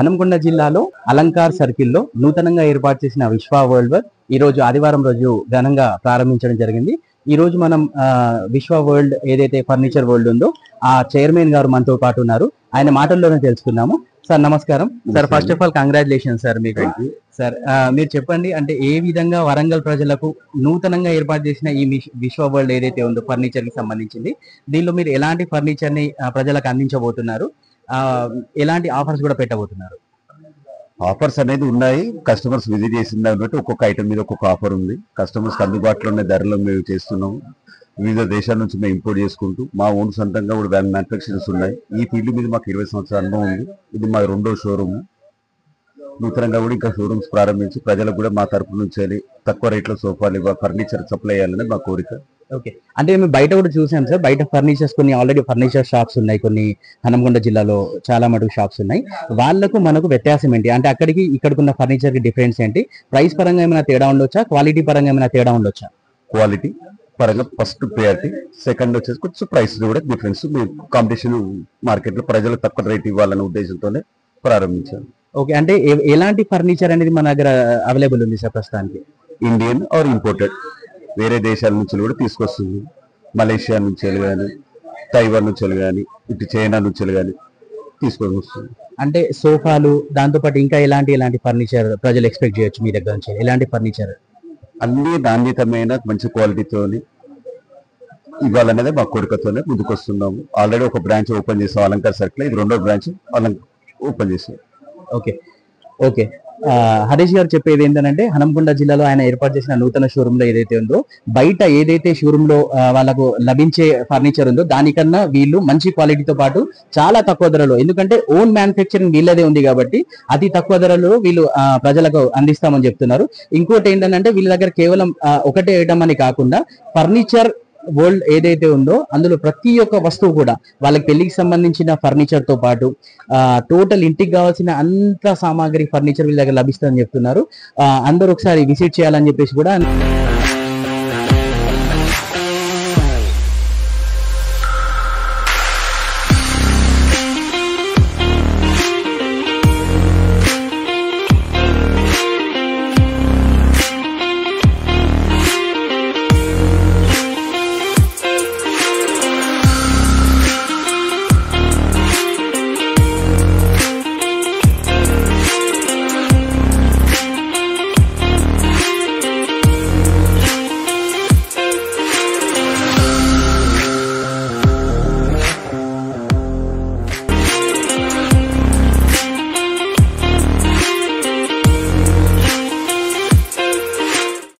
హనంకొండ జిల్లాలో అలంకార్ సర్కిల్లో నూతనంగా ఏర్పాటు చేసిన విశ్వ వరల్డ్ ఈ రోజు ఆదివారం రోజు ఘనంగా ప్రారంభించడం జరిగింది. ఈ రోజు మనం విశ్వ వరల్డ్ ఏదైతే ఫర్నిచర్ వరల్డ్ ఉందో ఆ చైర్మన్ గారు మనతో పాటు ఉన్నారు. ఆయన మాటల్లోనే తెలుసుకుందాము. సార్ నమస్కారం sir. First of all congratulation sir మీకు. సార్ మీరు చెప్పండి, అంటే ఏ విధంగా వరంగల్ ప్రజలకు నూతనంగా ఏర్పాటు చేసిన ఈ విశ్వ వరల్డ్ ఏదైతే ఉందో ఫర్నిచర్ కి సంబంధించింది, దీనిలో మీరు ఎలాంటి ఫర్నిచర్ ని ప్రజలకు అందించబోతున్నారు, ఎలాంటి ఆఫర్స్ కూడా పెట్టబోతున్నారు? ఆఫర్స్ అనేది ఉన్నాయి. కస్టమర్స్ విజిట్ చేసిన దాన్ని బట్టి ఒక్కొక్క ఐటమ్ మీద ఒక్కొక్క ఆఫర్ ఉంది. కస్టమర్స్ అందుబాటులో ఉన్న ధరలో మేము చేస్తున్నాము. వివిధ దేశాల నుంచి మేము ఇంపోర్ట్ చేసుకుంటూ మా ఓన్ సొంతంగా కూడా మ్యానుఫ్యాక్చరింగ్స్ ఉన్నాయి. ఈ ఫీల్డ్ మీద మాకు 20 సంవత్సరాల అనుభవం ఉంది. ఇది మా 2వ షోరూమ్. నూతనంగా కూడా ఇంకా షోరూమ్స్ ప్రారంభించి ప్రజలకు కూడా మా తరపు నుంచి తక్కువ రేట్లో సోఫాలు ఫర్నిచర్ సప్లై చేయాలని మా కోరిక. ఓకే, అంటే మేము బయట కూడా చూసాం సార్, బయట ఫర్నిచర్స్ కొన్ని ఆల్రెడీ ఫర్నిచర్ షాప్స్ ఉన్నాయి, కొన్ని హనంకొండ జిల్లాలో చాలా మటుకు షాప్స్ ఉన్నాయి. వాళ్ళకు మనకు వ్యత్యాసం ఏంటి, అంటే అక్కడికి ఇక్కడికున్న ఫర్నిచర్ కి డిఫరెన్స్ ఏంటి? ప్రైస్ పరంగా ఏమైనా తేడా ఉండొచ్చా, క్వాలిటీ పరంగా ఏమైనా తేడా ఉండొచ్చా? క్వాలిటీ పరంగా ఫస్ట్ ప్రయారిటీ, సెకండ్ వచ్చేసి కొంచెం ప్రైస్ కూడా డిఫరెన్స్. కాంపిటీషన్ మార్కెట్ లో ప్రజలకు తక్కువ రేట్ ఇవ్వాలనే ఉద్దేశంతోనే ప్రారంభించారు. ఓకే, అంటే ఎలాంటి ఫర్నిచర్ అనేది మన దగ్గర అవైలబుల్ ఉంది సార్ ప్రస్తుతానికి? ఇండియన్ ఆర్ ఇంపోర్టెడ్, వేరే దేశాల నుంచి కూడా తీసుకొస్తుంది. మలేషియా నుంచి కానీ, తైవాన్ నుంచి కానీ, ఇటు చైనా నుంచి కానీ తీసుకొని వస్తుంది. అంటే సోఫాలు, దాంతోపాటు ఇంకా ఎలాంటి ఫర్నిచర్ ప్రజలు ఎక్స్పెక్ట్ చేయొచ్చు మీ దగ్గర నుంచి? ఎలాంటి ఫర్నిచర్? అన్ని నాణ్యతమైన మంచి క్వాలిటీతో ఇవ్వాలనేది మా కోరికతోనే ముందుకు వస్తున్నాము. ఆల్రెడీ ఒక బ్రాంచ్ ఓపెన్ చేసాం అలంకార్ సర్కిల్, ఇది 2వ బ్రాంచ్ ఓపెన్ చేసాం. ఓకే ఓకే, హరీష్ గారు చెప్పేది ఏంటంటే హనంకొండ జిల్లాలో ఆయన ఏర్పాటు చేసిన నూతన షోరూమ్ లో ఏదైతే ఉందో, బయట ఏదైతే షోరూమ్ లో వాళ్ళకు లభించే ఫర్నిచర్ ఉందో దానికన్నా వీళ్ళు మంచి క్వాలిటీతో పాటు చాలా తక్కువ ధరలో, ఎందుకంటే ఓన్ మ్యానుఫ్యాక్చరింగ్ వీళ్ళదే ఉంది కాబట్టి అతి తక్కువ ధరలో వీళ్ళు ప్రజలకు అందిస్తామని చెప్తున్నారు. ఇంకోటి ఏంటంటే వీళ్ళ దగ్గర కేవలం ఒకటే ఐటమ్ అని కాకుండా ఫర్నిచర్ వరల్డ్ ఏదైతే ఉందో అందులో ప్రతి ఒక్క వస్తువు కూడా వాళ్ళకి పెళ్లికి సంబంధించిన ఫర్నిచర్ తో పాటు టోటల్ ఇంటికి కావాల్సిన అంత సామాగ్రి ఫర్నిచర్ వీళ్ళ దగ్గర లభిస్తుందని చెప్తున్నారు. అందరూ ఒకసారి విజిట్ చేయాలని చెప్పేసి కూడా